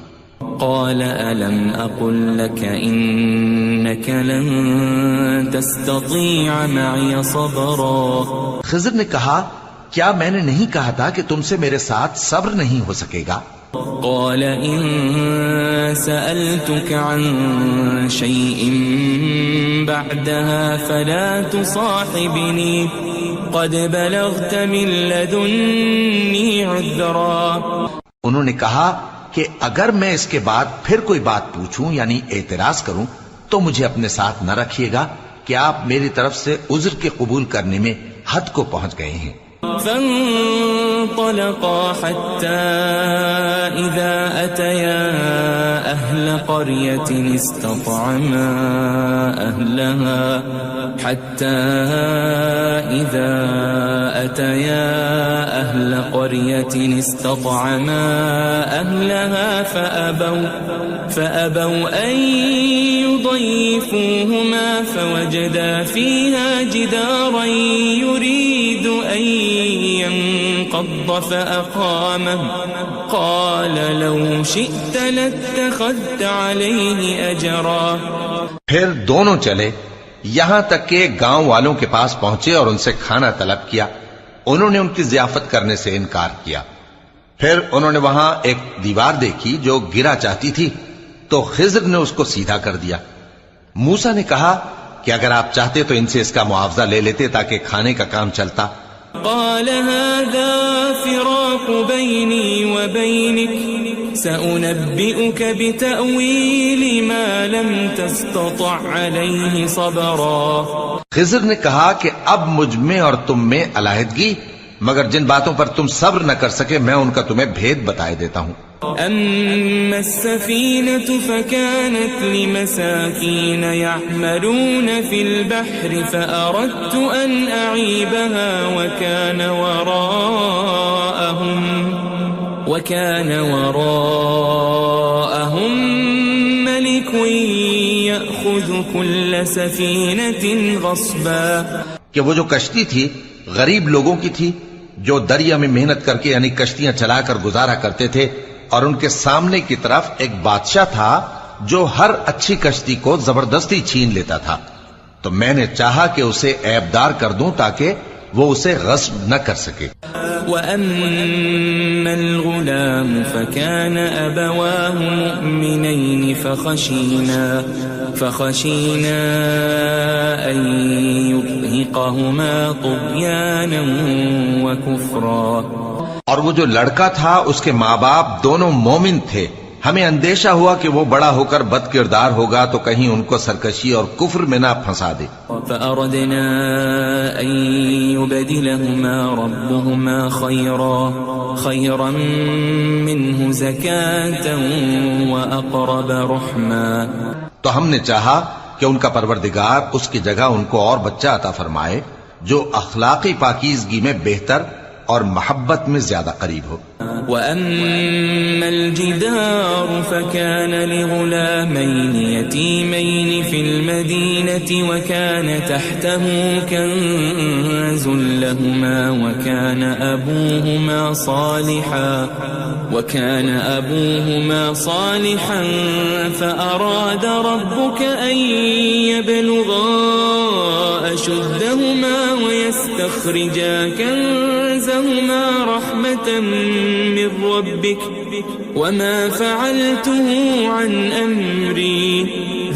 B: قال ألم أقل لك إنك لن تستطيع معي صبرا۔
C: خضر نے کہا کیا میں نے نہیں کہا تھا کہ تم سے میرے ساتھ صبر نہیں ہو سکے گا؟
B: قال إن سألتك عن شيء بعدها فلا تصاحبني قد بلغت من لدني عذرا۔
C: انہوں نے کہا کہ اگر میں اس کے بعد پھر کوئی بات پوچھوں یعنی اعتراض کروں تو مجھے اپنے ساتھ نہ رکھیے گا کہ آپ میری طرف سے عذر کے قبول کرنے میں حد کو پہنچ گئے ہیں۔
B: فانطلقا حتى إذا أتيا أهل قرية استطعما أهلها فأبوا أن يضيفوهما فوجدا فيها جدارا يريد أن ينقض فأقامه قال لو شئت لاتخذت عليه أجرا.
C: پھر دونوں چلے یہاں تک کہ گاؤں والوں کے پاس پہنچے اور ان سے کھانا طلب کیا. انہوں نے ان کی ضیافت کرنے سے انکار کیا. پھر انہوں نے وہاں ایک دیوار دیکھی جو گرا چاہتی تھی تو خضر نے اس کو سیدھا کر دیا. موسیٰ نے کہا کہ اگر آپ چاہتے تو ان سے اس کا معاوضہ لے لیتے تاکہ کھانے کا کام چلتا.
B: قال هذا فراق بيني وبينك سأنبئك بتأويل ما لم تستطع عليه صبرا.
C: خضر نے کہا کہ اب مجھ میں اور تم میں علیحدگی، مگر جن باتوں پر تم صبر نہ کر سکے میں ان کا تمہیں بھید بتائے دیتا ہوں.
B: أما السفينة فكانت لمساكين يعملون في البحر فأردت أن أعيبها وكان وراءهم ملك يأخذ كل سفينة غصبا.
C: کہ وہ جو کشتی تھی غریب لوگوں کی تھی جو دریا میں محنت کر کے یعنی کشتیاں چلا کر گزارا کرتے تھے، اور ان کے سامنے کی طرف ایک بادشاہ تھا جو ہر اچھی کشتی کو زبردستی چھین لیتا تھا. تو میں نے چاہا کہ اسے عیبدار کر دوں تاکہ وہ اسے غصب نہ کر سکے.
B: وَأَمَّا الْغُلَامُ فَكَانَ أَبَوَاهُ مُؤْمِنَيْنِ فَخَشِينَا أَن يُرْهِقَهُمَا طُغْيَانًا وَكُفْرًا.
C: اور وہ جو لڑکا تھا اس کے ماں باپ دونوں مومن تھے. ہمیں اندیشہ ہوا کہ وہ بڑا ہو کر بد کردار ہوگا تو کہیں ان کو سرکشی اور کفر میں نہ پھنسا دے.
B: فأردنا أن يبدلهما ربهما خيرا منه زكاة وأقرب رحما.
C: تو ہم نے چاہا کہ ان کا پروردگار اس کی جگہ ان کو اور بچہ عطا فرمائے جو اخلاقی پاکیزگی میں بہتر اور محبت میں زیادہ قریب ہو.
B: وَأَمَّا الْجِدَارُ فَكَانَ لِغُلَامَيْنِ يَتِيمَيْنِ فِي الْمَدِينَةِ وَكَانَ تَحْتَهُ كَنْزٌ لَهُمَا وَكَانَ أَبُوهُمَا صَالِحًا فَأَرَادَ رَبُّكَ أَن يَبْلُغَا أَشُدَّهُمَا وَيَسْتَخْرِجَا كَنزَهُمَا رَحْمَةً من ربك وما فعلته عن أمري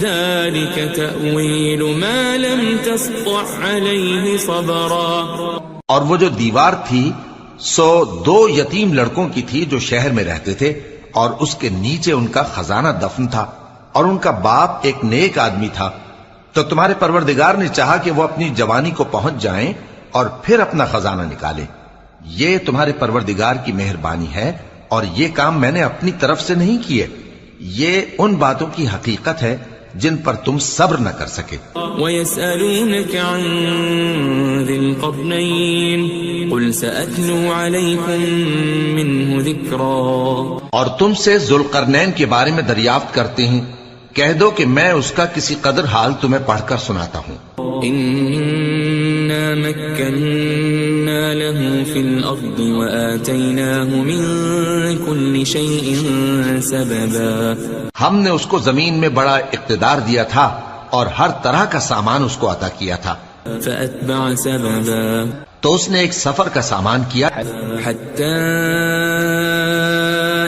B: ذلك تأويل ما لم تسطع عليه صبرا.
C: اور وہ جو دیوار تھی سو دو یتیم لڑکوں کی تھی جو شہر میں رہتے تھے اور اس کے نیچے ان کا خزانہ دفن تھا اور ان کا باپ ایک نیک آدمی تھا. تو تمہارے پروردگار نے چاہا کہ وہ اپنی جوانی کو پہنچ جائیں اور پھر اپنا خزانہ نکالے. یہ تمہارے پروردگار کی مہربانی ہے اور یہ کام میں نے اپنی طرف سے نہیں کیے. یہ ان باتوں کی حقیقت ہے جن پر تم صبر نہ کر سکے.
B: وَيَسْأَلُونَكَ عَنْ ذِي الْقَرْنَيْنِ قُلْ سَأَتْلُو عَلَيْكُمْ مِنْهُ ذِكْرًا. اور تم سے ذوالقرنین کے بارے میں دریافت کرتے ہیں، کہہ دو کہ میں اس کا کسی قدر حال تمہیں پڑھ کر سناتا ہوں. إِنَّا مَكَّنَّا لَهُ فِي الْأَرْضِ وَآتَيْنَاهُ مِن كُلِّ شَيْءٍ سَبَبًا.
C: ہم نے اس کو زمین میں بڑا اقتدار دیا تھا اور ہر طرح کا سامان اس کو عطا کیا تھا.
B: فَأَتْبَعَ سَبَبًا.
C: تو اس نے ایک سفر کا سامان کیا
B: حَتَّى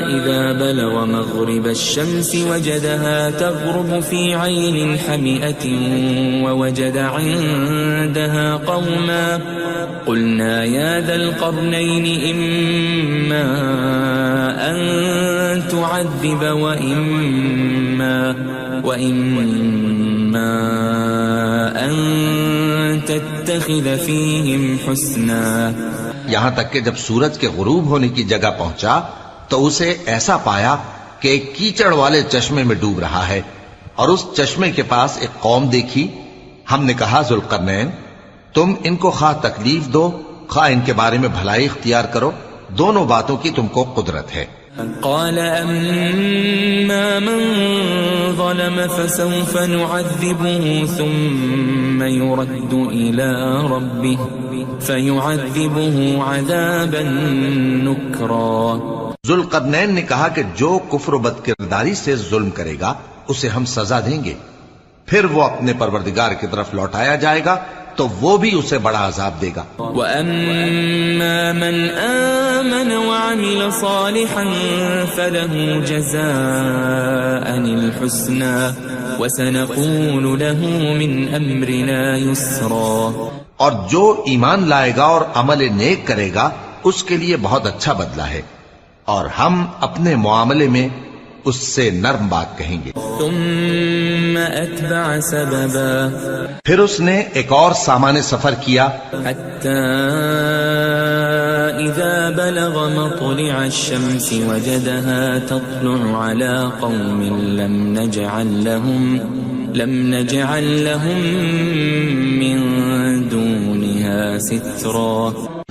B: إِذَا بَلَغَ مَغْرِبَ الشَّمْسِ وَجَدَهَا تَغْرُبُ فِي عَيْنٍ حَمِئَةٍ وَوَجَدَ عِندَهَا قَوْمًا قُلْنَا يَا ذَا الْقَرْنَيْنِ إِمَّا أَن تُعَذِّبَ وَإِمَّا أَن تَتَّخِذَ فِيهِمْ حُسْنًا.
C: یہاں تک کہ جب سورج کے غروب ہونے کی جگہ پہنچا تو اسے ایسا پایا کہ ایک کیچڑ والے چشمے میں ڈوب رہا ہے اور اس چشمے کے پاس ایک قوم دیکھی. ہم نے کہا ذوالقرنین تم ان کو خواہ تکلیف دو خواہ ان کے بارے میں بھلائی اختیار کرو، دونوں باتوں کی تم کو قدرت ہے.
B: قال أما من ظلم فسوف نعذبه ثم يرد إلى ربه فيعذبه عذابا نكرا.
C: ذوالقرنین نے کہا کہ جو کفر و بد کرداری سے ظلم کرے گا اسے ہم سزا دیں گے، پھر وہ اپنے پروردگار کی طرف لوٹایا جائے گا تو وہ بھی اسے بڑا عذاب دے گا۔
B: وَأَمَّا مَنْ آمَنَ وَعَمِلَ صَالِحًا فَلَهُ جَزَاءً الْحُسْنَى وَسَنَقُولُ لَهُ مِنْ أَمْرِنَا يُسْرًا،
C: اور جو ایمان لائے گا اور عمل نیک کرے گا اس کے لیے بہت اچھا بدلہ ہے، اور ہم اپنے معاملے میں اس سے نرم بات کہیں گے۔
B: ثم اتبع سببا،
C: پھر اس نے ایک اور سامان سفر کیا،
B: حتى اذا بلغ مطلع الشمس وجدها تطلع على قوم لم نجعل لهم من دونها سترا،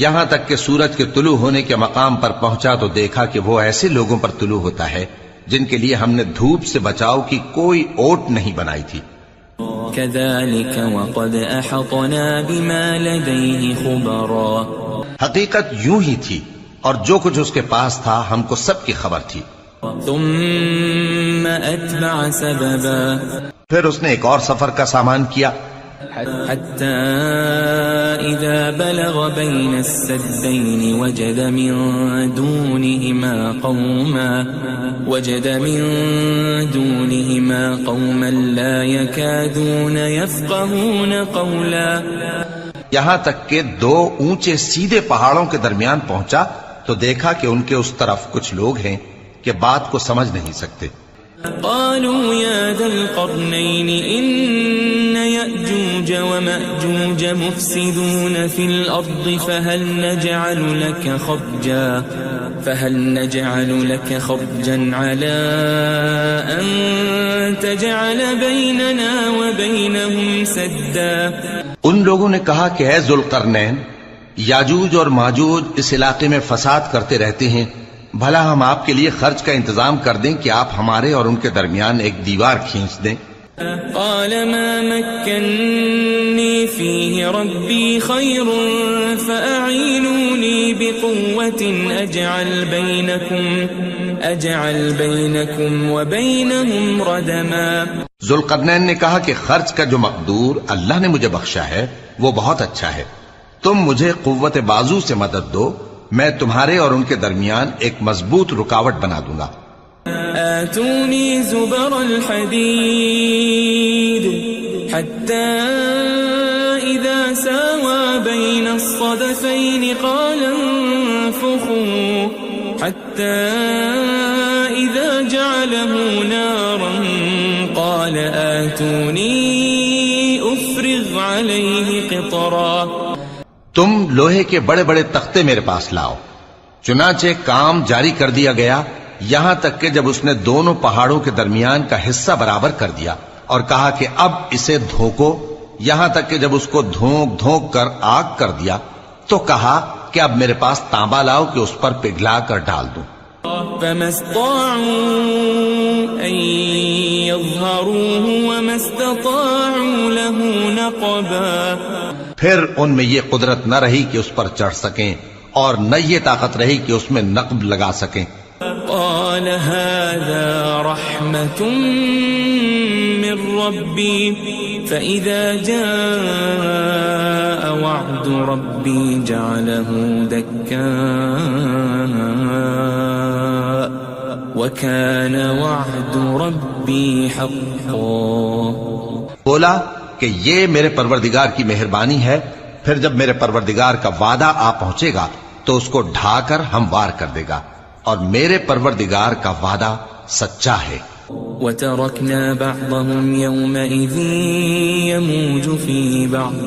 C: یہاں تک کہ سورج کے طلوع ہونے کے مقام پر پہنچا تو دیکھا کہ وہ ایسے لوگوں پر طلوع ہوتا ہے جن کے لیے ہم نے دھوپ سے بچاؤ کی کوئی اوٹ نہیں بنائی تھی۔
B: كذلك وقد احطنا بما لديه خبرا،
C: حقیقت یوں ہی تھی اور جو کچھ اس کے پاس تھا ہم کو سب کی خبر تھی۔
B: ثم اتبع سببا،
C: پھر اس نے ایک اور سفر کا سامان کیا،
B: حتى إذا بلغ بين السدين وجد من دونهما قوما لا يكادون يفقهون قولا،
C: یہاں تک کہ دو اونچے سیدھے پہاڑوں کے درمیان پہنچا تو دیکھا کہ ان کے اس طرف کچھ لوگ ہیں کہ بات کو سمجھ نہیں سکتے۔
B: قالوا يا ذا القرنين إن يأجوج ومأجوج مفسدون في الأرض فهل نجعل لك خرجا على أن تجعل بيننا وبينهم سدا،
C: ان لوگوں نے کہا کہ اے ذوالقرنین، یاجوج اور ماجوج اس علاقے میں فساد کرتے رہتے ہیں، بھلا ہم آپ کے لیے خرچ کا انتظام کر دیں کہ آپ ہمارے اور ان کے درمیان ایک دیوار کھینچ دیں۔
B: قال ما مكنني فيه ربي خير فأعينوني بقوة أجعل بينكم وبينهم ردما،
C: ذوالقرنین نے کہا کہ خرچ کا جو مقدور اللہ نے مجھے بخشا ہے وہ بہت اچھا ہے، تم مجھے قوت بازو سے مدد دو، میں تمہارے اور ان کے درمیان ایک مضبوط رکاوٹ بنا دوں گا۔
B: آتوني زبر الحديد حتى إذا ساوى بين الصدفين قال انفخوا حتى إذا جعله نارا قال آتوني أفرغ عليه قطرا،
C: تم لوہے کے بڑے بڑے تختے میرے پاس لاؤ۔ چنانچہ کام جاری کر دیا گیا یہاں تک کہ جب اس نے دونوں پہاڑوں کے درمیان کا حصہ برابر کر دیا اور کہا کہ اب اسے دھوکو، یہاں تک کہ جب اس کو دھونک دھونک کر آگ کر دیا تو کہا کہ اب میرے پاس تانبا لاؤ کہ اس پر پگھلا کر ڈال دوں۔
B: فما استطاعوا أن يظهروه وما استطاعوا له نقبا،
C: پھر ان میں یہ قدرت نہ رہی کہ اس پر چڑھ سکیں اور نہ یہ طاقت رہی کہ اس میں نقب لگا سکیں۔
B: قال هذا رحمة من ربي فإذا جاء وعد ربي جعله دكاء وكان وعد ربي حقا،
C: بولا کہ یہ میرے پروردگار کی مہربانی ہے، پھر جب میرے پروردگار کا وعدہ آ پہنچے گا تو اس کو ڈھا کر ہموار کر دے گا، اور میرے پروردگار کا وعدہ سچا ہے۔
B: وَتَرَكْنَا بَعْضَهُمْ يَوْمَئِذٍ يَمُوجُ فِي بَعْضٍ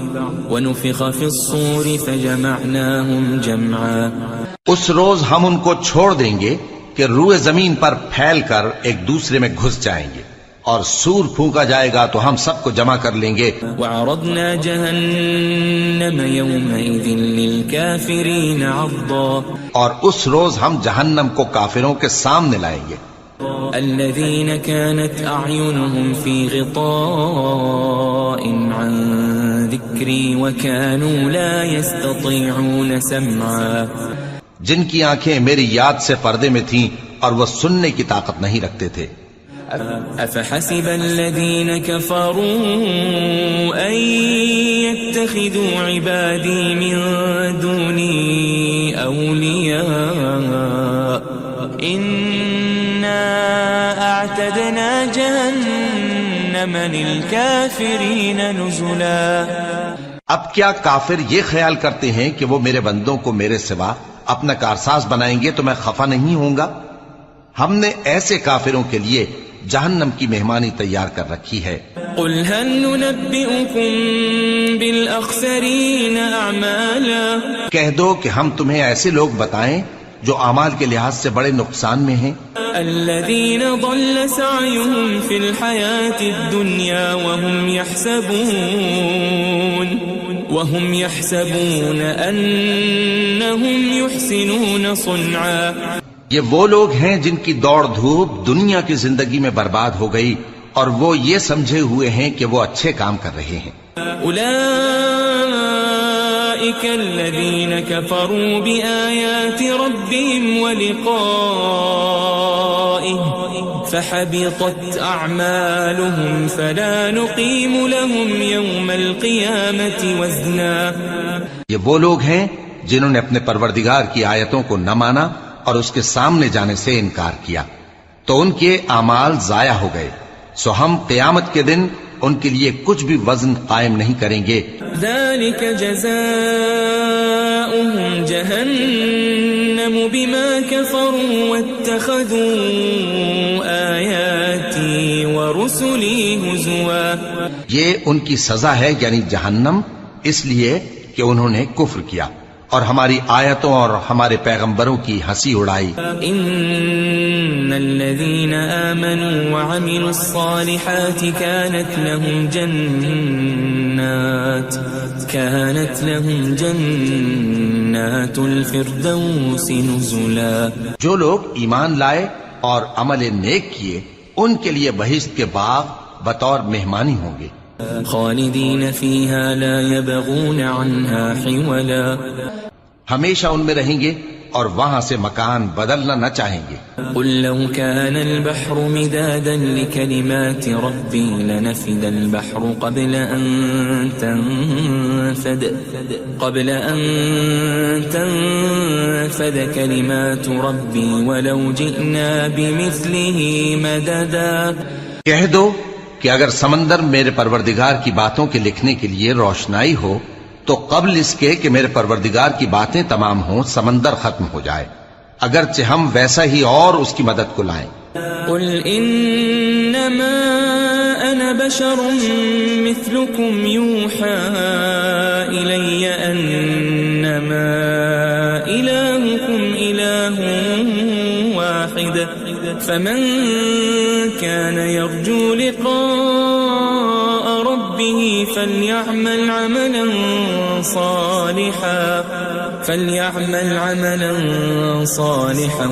B: وَنُفِخَ فِي الصُّورِ فَجَمَعْنَاهُمْ جَمْعًا،
C: اس روز ہم ان کو چھوڑ دیں گے کہ روئے زمین پر پھیل کر ایک دوسرے میں گھس جائیں گے، اور سور پھونکا جائے گا تو ہم سب کو جمع کر لیں گے۔
B: وَعَرَضْنَا جَهَنَّمَ يَوْمَئِذٍ لِلْكَافِرِينَ عَرْضًا،
C: اور اس روز ہم جہنم کو کافروں کے سامنے لائیں گے۔
B: الَّذِينَ كَانَتْ أَعْيُنُهُمْ فِي غِطَاءٍ عَنْ ذِكْرِي وَكَانُوا لَا يَسْتَطِيعُونَ سَمْعًا،
C: جن کی آنکھیں میری یاد سے پردے میں تھیں اور وہ سننے کی طاقت نہیں رکھتے تھے.
B: أفحسب الذين كفروا أن يتخذوا عبادي من دوني أولياء إنا أعتدنا جهنم للكافرين نزلا.
C: اب کیا کافر یہ خیال کرتے ہیں کہ وہ میرے بندوں کو میرے سوا اپنا کارساز بنائیں گے تو میں خفا نہیں ہوں گا؟ ہم نے ایسے کافروں کے لیے جہنم کی مہمانی تیار کر رکھی ہے.
B: قل هل ننبئكم بالأخسرين أعمالا.
C: کہہ دو کہ ہم تمہیں ایسے لوگ بتائیں جو اعمال کے لحاظ سے بڑے نقصان میں ہیں.
B: الذين ضل سعيهم في الحياة الدنيا وهم يحسبون أنهم يحسنون صنعا.
C: یہ وہ لوگ ہیں جن کی دوڑ دھوپ دنیا کی زندگی میں برباد ہو گئی اور وہ یہ سمجھے ہوئے ہیں کہ وہ اچھے کام کر رہے ہیں.
B: أولئك الذين كفروا بآيات ربهم ولقائه فحبطت أعمالهم فلا نقيم لهم يوم القيامة وزنا.
C: یہ وہ لوگ ہیں جنہوں نے اپنے پروردگار کی آیتوں کو نہ مانا اور اس کے سامنے جانے سے انکار کیا تو ان کے اعمال ضائع ہو گئے، سو ہم قیامت کے دن ان کے لیے کچھ بھی وزن قائم نہیں کریں گے.
B: ذلك جزاؤهم جهنم بما كفروا واتخذوا آياتي ورسلي هزوا.
C: یہ ان کی سزا ہے یعنی جہنم، اس لیے کہ انہوں نے کفر کیا اور ہماری آیتوں اور ہمارے پیغمبروں کی ہنسی اڑائی.
B: ان الذين آمنوا وعملوا الصالحات كانت لهم جنات الفردوس نزلا.
C: جو لوگ ایمان لائے اور عمل نیک کیے ان کے لیے بہشت کے باغ بطور مہمانی ہوں گے.
B: خالدین فیہا لا یبغون عنہا حولا.
C: ہمیشہ ان میں رہیں گے اور وہاں سے مکان بدلنا نہ چاہیں گے.
B: قل لو كان البحر مدادا لكلمات ربي لنفد البحر قبل أن تنفد كلمات ربي ولو جئنا بمثله مددا.
C: کہہ دو کہ اگر سمندر میرے پروردگار کی باتوں کے لکھنے کے لیے روشنائی ہو تو قبل اس کے کہ میرے پروردگار کی باتیں تمام ہوں سمندر ختم ہو جائے، اگرچہ ہم ویسا ہی اور اس کی مدد کو لائیں.
B: قل انما انا بشر مثلكم يوحى الي انما الهكم اله واحد فمن كان يرجو لقاء ربه فليعمل عملا صالحا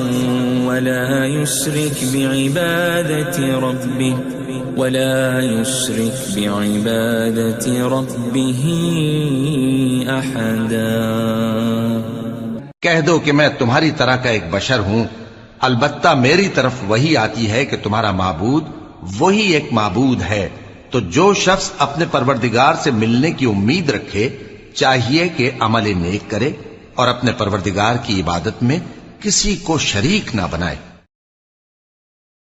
B: ولا يشرك بعبادة ربه أحدا.
C: کہہ دو کہ میں تمہاری طرح کا ایک بشر ہوں، البتہ میری طرف وہی آتی ہے کہ تمہارا معبود وہی ایک معبود ہے. تو جو شخص اپنے پروردگار سے ملنے کی امید رکھے چاہیے کہ عمل نیک کرے اور اپنے پروردگار کی عبادت میں کسی کو شریک نہ بنائے.